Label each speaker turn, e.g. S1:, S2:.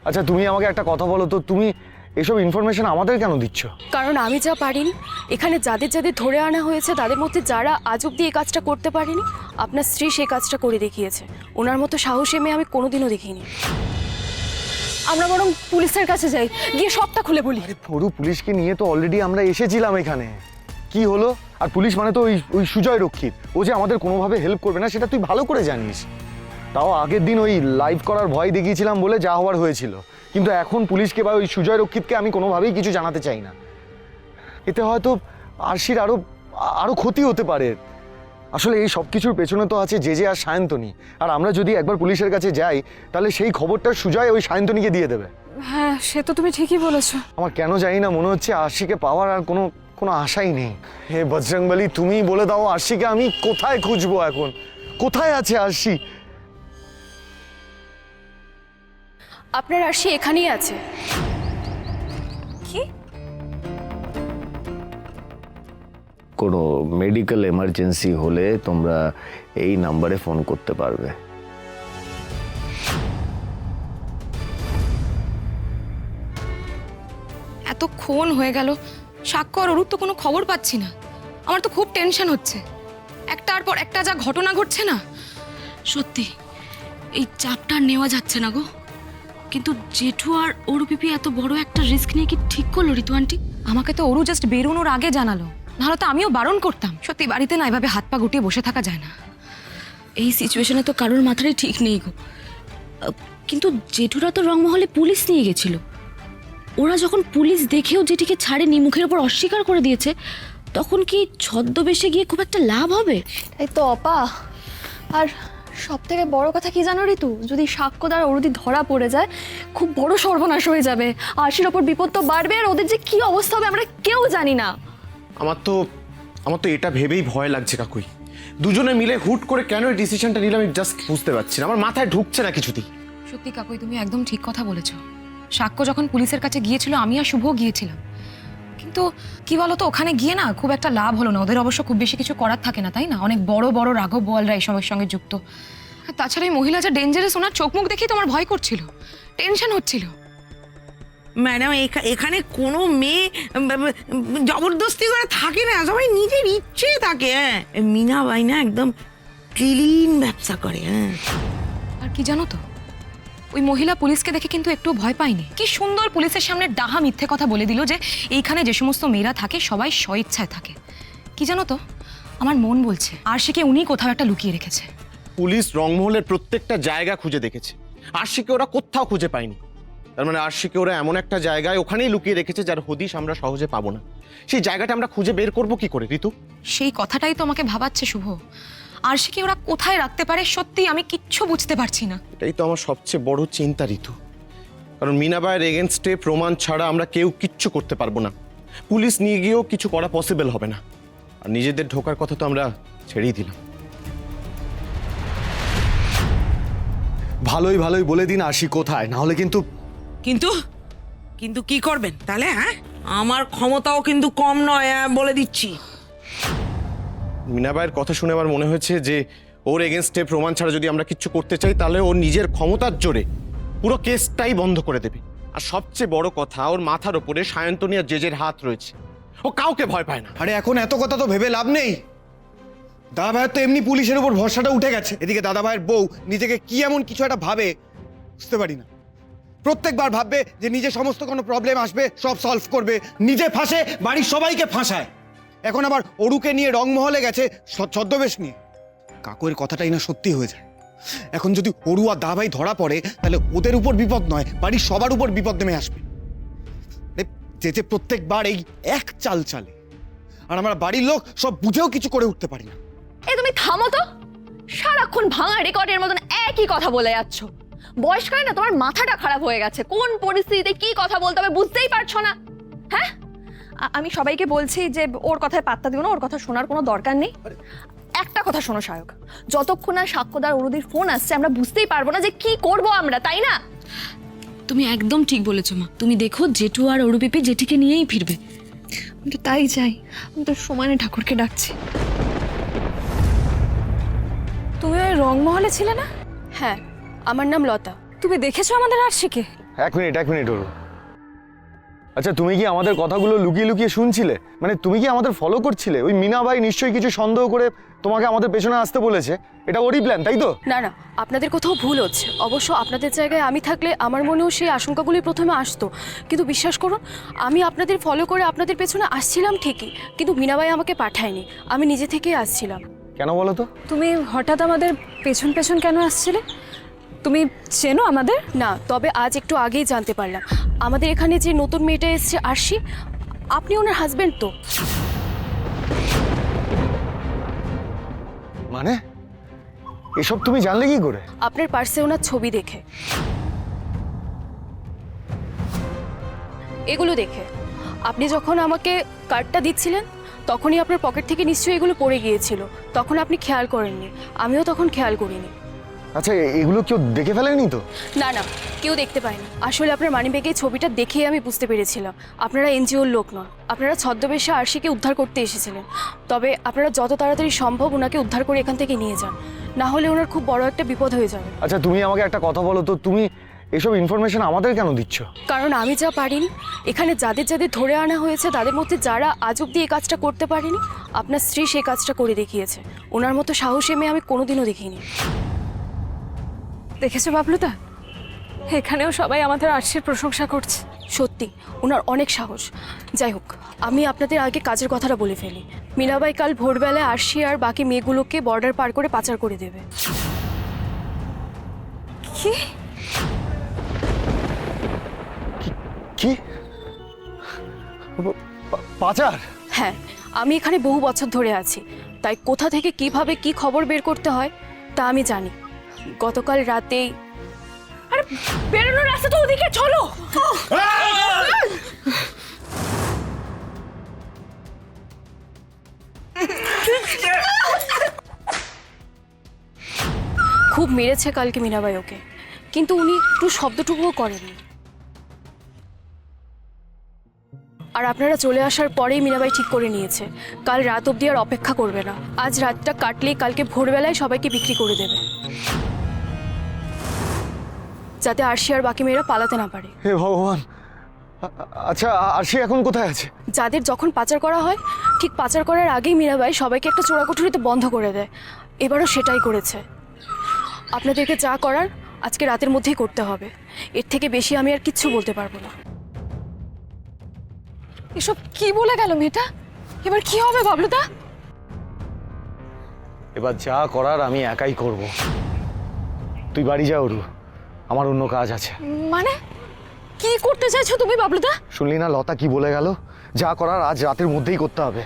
S1: আচ্ছা তুমি আমাকে একটা কথা বলো তো, তুমি এসব ইনফরমেশন আমাদের কেন দিচ্ছ?
S2: কারণ আমি যা পারিনি, এখানে যাদের যাদের ধরে আনা হয়েছে তাদের মধ্যে যারা আজ অব্দি এই কাজটা করতে পারেনি, আপনার স্ত্রী সেই কাজটা করে দেখিয়েছে। ওনার মতো সাহসী মেয়ে আমি কোনোদিনও দেখিনি। আমরা বরং পুলিশের কাছে যাই, গিয়ে সবটা খুলে বলি।
S1: আরে পুরো পুলিশকে নিয়ে তো অলরেডি আমরা এসেছিলাম এখানে, কি হলো? আর পুলিশ মানে তো ওই সুজয় রক্ষিত, ও যে আমাদের কোনোভাবে হেল্প করবে না সেটা তুই ভালো করে জানিস। তাও আগের দিন ওই লাইভ করার ভয় দেখিয়েছিলাম বলে যা হওয়ার হয়েছিল, কিন্তু এখন পুলিশকে বা ওই সুজয় রক্ষিতকে আমি কোনোভাবেই কিছু জানাতে চাই না। এতে হয়তো আরশির আরো ক্ষতি হতে পারে। আসলে এই সব কিছুর পেছনে তো আছে জেজে আর সায়ন্তনী, আর আমরা যদি একবার পুলিশের কাছে যাই তাহলে সেই খবরটা সুজয় ওই সায়ন্তনীকে দিয়ে দেবে।
S2: হ্যাঁ, সে তো তুমি ঠিকই বলেছো।
S1: আমার কেন জানি না মনে হচ্ছে আরশিকে পাওয়ার আর কোনো আশাই নেই। হে বজরংবলী, তুমিই বলে দাও আরশিকে আমি কোথায় খুঁজবো এখন? কোথায় আছে আরশি?
S2: আপনার আরশি এখানেই আছে। কি?
S3: কোনো মেডিকেল এমার্জেন্সি হলে তোমরা এই নাম্বারে ফোন করতে পারবে।
S4: এতক্ষণ হয়ে গেল, সাক্ষ্য আর অরুর তো কোনো খবর পাচ্ছি না। আমার তো খুব টেনশন হচ্ছে, একটার পর একটা যা ঘটনা ঘটছে না, সত্যি এই চাপটা নেওয়া যাচ্ছে না গো। কিন্তু জেঠু আর অরু পিপি এত বড় একটা রিস্ক নিয়ে কি ঠিক করলো ঋতু আন্টি? আমাকে তো অরু জাস্ট বেরোনোর আগে জানালো, নাহলে তো আমিও বারণ করতাম। সত্যি বাড়িতে না এভাবে হাত পা গুটিয়ে বসে থাকা যায় না। এই সিচুয়েশনে তো কারোর মাথায় ঠিক নেই গো। কিন্তু জেঠুরা তো রংমহলে পুলিশ নিয়ে গেছিল, ওরা যখন পুলিশ দেখেও যেটিকে ছাড়েনি, মুখের ওপর অস্বীকার করে দিয়েছে, তখন কি ছদ্মবেশে গিয়ে খুব একটা লাভ হবে?
S5: এই তো অপা। আর সব থেকে বড় কথা কি জানো ঋতু, যদি সাক্ষ্যদার অরুদি ধরা পড়ে যায় খুব বড় সর্বনাশ হয়ে যাবে। আরশির ওপর বিপদ তো বাড়বে, আর ওদের যে কি অবস্থা হবে আমরা কেউ জানি না।
S6: আমার তো এটা ভেবেই ভয় লাগছে কাকুই। দুজনে মিলে হুট করে কেন এই ডিসিশনটা নিলাম আমি জাস্ট বুঝতে পারছি না, আমার মাথায় ঢুকছে না কিছুতেই।
S4: সত্যি কাকুই, তুমি একদম ঠিক কথা বলেছো। সাক্ষ্য যখন পুলিশের কাছে গিয়েছিল, আমি আর শুভ গিয়েছিলাম, কিন্তু কি বলতো, ওখানে গিয়ে না খুব একটা লাভ হলো না। ওদের অবশ্য খুব বেশি কিছু করার থাকে না, তাই না? অনেক বড় বড় রাঘব বোয়ালরা এসবের সঙ্গে যুক্ত। আর তাছাড়া এই মহিলা যা ডেঞ্জারাস, ওনার চোখ মুখ দেখেই তোমার ভয় করছিল, টেনশন হচ্ছিল।
S7: ম্যাডাম, এখানে কোনো মেয়ে জবরদস্তি করে থাকে না, সবাই নিজের ইচ্ছে থাকে। হ্যাঁ, মিনা বাইনা একদম ক্লিন ব্যবসা করে। হ্যাঁ,
S4: আর কি জানো তো, ওই মহিলা পুলিশকে দেখে কিন্তু একটু ভয় পায়নি। কি সুন্দর পুলিশের সামনে ডাহা মিথ্যে কথা বলে দিল যে এইখানে যে সমস্ত মেয়েরা থাকে সবাই স্বইচ্ছায় থাকে। কি জানো তো, আমার মন বলছে আরশিকে উনি কোথাও একটা লুকিয়ে রেখেছে।
S6: পুলিশ রংমহলের প্রত্যেকটা জায়গা খুঁজে দেখেছে, আরশিকে ওরা কোথাও খুঁজে পায়নি। তার মানে আরশিকে ওরা এমন একটা জায়গায় ওখানেই লুকিয়ে রেখেছে যার হদিশ আমরা সহজে পাবো না। সেই জায়গাটা আমরা খুঁজে বের করবো কি করে ঋতু?
S4: সেই কথাটাই তো আমাকে ভাবাচ্ছে শুভ। আরশিকে ওরা কোথায় রাখতে পারে, সত্যি আমি কিচ্ছু বুঝতে পারছি না।
S6: এটাই তো আমার সবচেয়ে বড় চিন্তা ঋতু, কারণ মিনাবাইয়ের এগেনস্টে প্রমাণ ছাড়া আমরা কেউ কিচ্ছু করতে পারবো না। পুলিশ নিয়ে গিয়েও কিছু করা পসিবল হবে না, আর নিজেদের ঢোকার কথা তো আমরা ছেড়েই দিলাম।
S1: ভালোই বলে দিন আরশি কোথায়, না হলে কিন্তু
S7: কিন্তু কিন্তু কি করবেন তাহলে? হ্যাঁ, আমার ক্ষমতাও কিন্তু কম নয়, বলে দিচ্ছি।
S6: মিনাবাইয়ের কথা শুনে আমার মনে হয়েছে যে ওর এগেনস্টে প্রমাণ ছাড়া যদি আমরা কিচ্ছু করতে চাই তাহলে ওর নিজের ক্ষমতার জোরে পুরো কেসটাই বন্ধ করে দেবে। আর সবচেয়ে বড় কথা, ওর মাথার ওপরে সায়ন্তনী আর জেজের হাত রয়েছে, ও কাউকে ভয় পায় না।
S8: আরে এখন এত কথা তো ভেবে লাভ নেই। দাদা ভাইয়ের তো এমনি পুলিশের উপর ভরসাটা উঠে গেছে, এদিকে দাদা ভাইয়ের বউ নিজেকে কি এমন কিছু একটা ভাবে বুঝতে পারি না। প্রত্যেকবার ভাববে যে নিজে সমস্ত কোনো প্রবলেম আসবে সব সলভ করবে, নিজে ফাঁসে বাড়ির সবাইকে ফাঁসায়। এখন আবার অরুকে নিয়ে রংমহলে গেছে ছদ্মবেশ নিয়ে। কাকুর কথাটাই না সত্যি হয়ে যায়। এখন যদি অরু আর দা ভাই ধরা পড়ে তাহলে ওদের উপর বিপদ নয়, বাড়ির সবার উপর বিপদ নেমে আসবে। যে প্রত্যেকবার এই এক চাল চালে, আর আমরা বাড়ির লোক সব বুঝেও কিছু করে উঠতে পারি না।
S5: এই তুমি থামো তো, সারাক্ষণ ভাঙা রেকর্ডের মতন একই কথা বলে যাচ্ছ। বয়সকালে না তোমার মাথাটা খারাপ হয়ে গেছে, কোন পরিস্থিতিতে কি কথা বলতে হবে বুঝতেই পারছো না। হ্যাঁ, আমি সবাইকে বলছি যে ওর কথায় পাত্তা দিও না, ওর কথা শোনার কোনো দরকার নেই। একটা কথা শোনো সায়ক, যতক্ষণ না সাক্ষ্যদার অরুদির ফোন আসছে আমরা বুঝতেই পারবো না যে কি করব আমরা, তাই না?
S4: তুমি একদম ঠিক বলেছো মা। তুমি দেখো জেঠু আর অরু পিপি জেঠিকে নিয়েই ফিরবে।
S5: আমি তো তাই চাই। আমি তো সমানে ঠাকুরকে ডাকছি।
S2: তুমি ওই রংমহলে ছিলে না? হ্যাঁ, আমার নাম লতা।
S5: তুমি দেখেছো আমাদের আরশিকে?
S1: এক মিনিট ওরু। আচ্ছা, তুমি কি আমাদের কথাগুলো লুকিয়ে লুকিয়ে শুনছিলে? মানে তুমি কি আমাদের ফলো করছিলে? ওই মিনা ভাই নিশ্চয়ই কিছু সন্দেহ করে তোমাকে আমাদের পেছনে আসতে বলেছে। এটা ওরই প্ল্যান, তাই তো?
S2: না না, আপনাদের কোথাও ভুল হচ্ছে। অবশ্য আপনাদের জায়গায় আমি থাকলে আমার মনেও সেই আশঙ্কাগুলোই প্রথমে আসতো, কিন্তু বিশ্বাস করুন, আমি আপনাদের ফলো করে আপনাদের পেছনে আসছিলাম ঠিকই, কিন্তু মিনাবাই আমাকে পাঠায়নি, আমি নিজে থেকেই আসছিলাম।
S1: কেন বলো তো?
S9: তুমি হঠাৎ আমাদের পেছন পেছন কেন আসছিলে? তুমি চেনো আমাদের?
S2: না, তবে আজ একটু আগেই জানতে পারলাম আমাদের এখানে যে নতুন মেয়েটা এসছে আরশি, আপনি ওনার হাজবেন্ড তো।
S1: মানে এসব তুমি জানলে কি করে?
S2: আপনার পার্সে ওনার ছবি দেখে, এগুলো দেখে। আপনি যখন আমাকে কার্ডটা দিচ্ছিলেন তখনই আপনার পকেট থেকে নিশ্চয়ই এগুলো পড়ে গিয়েছিল, তখন আপনি খেয়াল করেননি, আমিও তখন খেয়াল করিনি।
S1: আচ্ছা, এগুলো কেউ দেখে ফেলেনি তো?
S2: না না, কেউ দেখতে পায়নি। আসলে আপনার মানিব্যাগে ছবিটা দেখেই আমি বুঝতে পেরেছিলাম আপনারা এনজিওর লোক নন, আপনারা ছদ্মবেশে আরশিকে উদ্ধার করতে এসেছিলেন। তবে আপনারা যত তাড়াতাড়ি সম্ভব ওনাকে উদ্ধার করে এখান থেকে নিয়ে যান, না হলে ওনার খুব বড় একটা বিপদ হয়ে যাবে।
S1: আচ্ছা, তুমি আমাকে একটা কথা বলো তো, তুমি এসব ইনফরমেশন আমাদের কেন দিচ্ছ?
S2: কারণ আমি যা পারিনি, এখানে যাদের যাদের ধরে আনা হয়েছে তাদের মধ্যে যারা আজ অব্দি এই কাজটা করতে পারেনি, আপনার স্ত্রী সেই কাজটা করে দেখিয়েছে। ওনার মতো সাহসী মেয়ে আমি কোনোদিনও দেখিনি।
S9: দেখেছো বাবলুদা, এখানেও সবাই আমাদের আরশির প্রশংসা করছে।
S2: সত্যি ওনার অনেক সাহস। যাই হোক, আমি আপনাদের আগে কাজের কথাটা বলে ফেলি। মিনাবাই কাল ভোরবেলায় আরশি আর বাকি মেয়েগুলোকে বর্ডার পার করে পাচার করে দেবে।
S9: কি?
S1: কি পাচার?
S2: হ্যাঁ, আমি এখানে বহু বছর ধরে আছি, তাই কোথা থেকে কিভাবে কি খবর বের করতে হয় তা আমি জানি। গতকাল রাতেই
S9: বেরোনোর রাস্তা তো ওদিকে, চলো।
S2: খুব মেরেছে কালকে মিনাবাই ওকে, কিন্তু উনি একটু শব্দটুকুও করেননি। আর আপনারা চলে আসার পরেই মিনাবাই ঠিক করে নিয়েছে কাল রাত অবধি আর অপেক্ষা করবে না। আজ রাতটা কাটলেই কালকে ভোরবেলায় সবাইকে বিক্রি করে দেবে, যাতে আরশি আর বাকি মেয়েরা পালাতে না পারে।
S1: হে ভগবান! আচ্ছা, আরশি এখন কোথায় আছে?
S2: যাদের যখন পাচার করা হয় ঠিক পাচার করার আগেই মীরাবাই সবাইকে একটা চোরাকুঠুরিতে বন্ধ করে দেয়। এবারও সেটাই করেছে। আপনাদেরকে যা করার আজকে রাতের মধ্যেই করতে হবে, এর থেকে বেশি আমি আর কিচ্ছু বলতে পারবো না।
S9: এসব কি বলে গেল মেয়েটা? এবার কি হবে বাবলুদা?
S1: এবার যা করার আমি একাই করব। তুই বাড়ি যা ওরু, আমার অন্য কাজ আছে।
S9: মানে কি করতে চাইছো তুমি বাবলুদা?
S1: শুনলি না লতা কি বলে গেল? যা করার আজ রাতের মধ্যেই করতে হবে।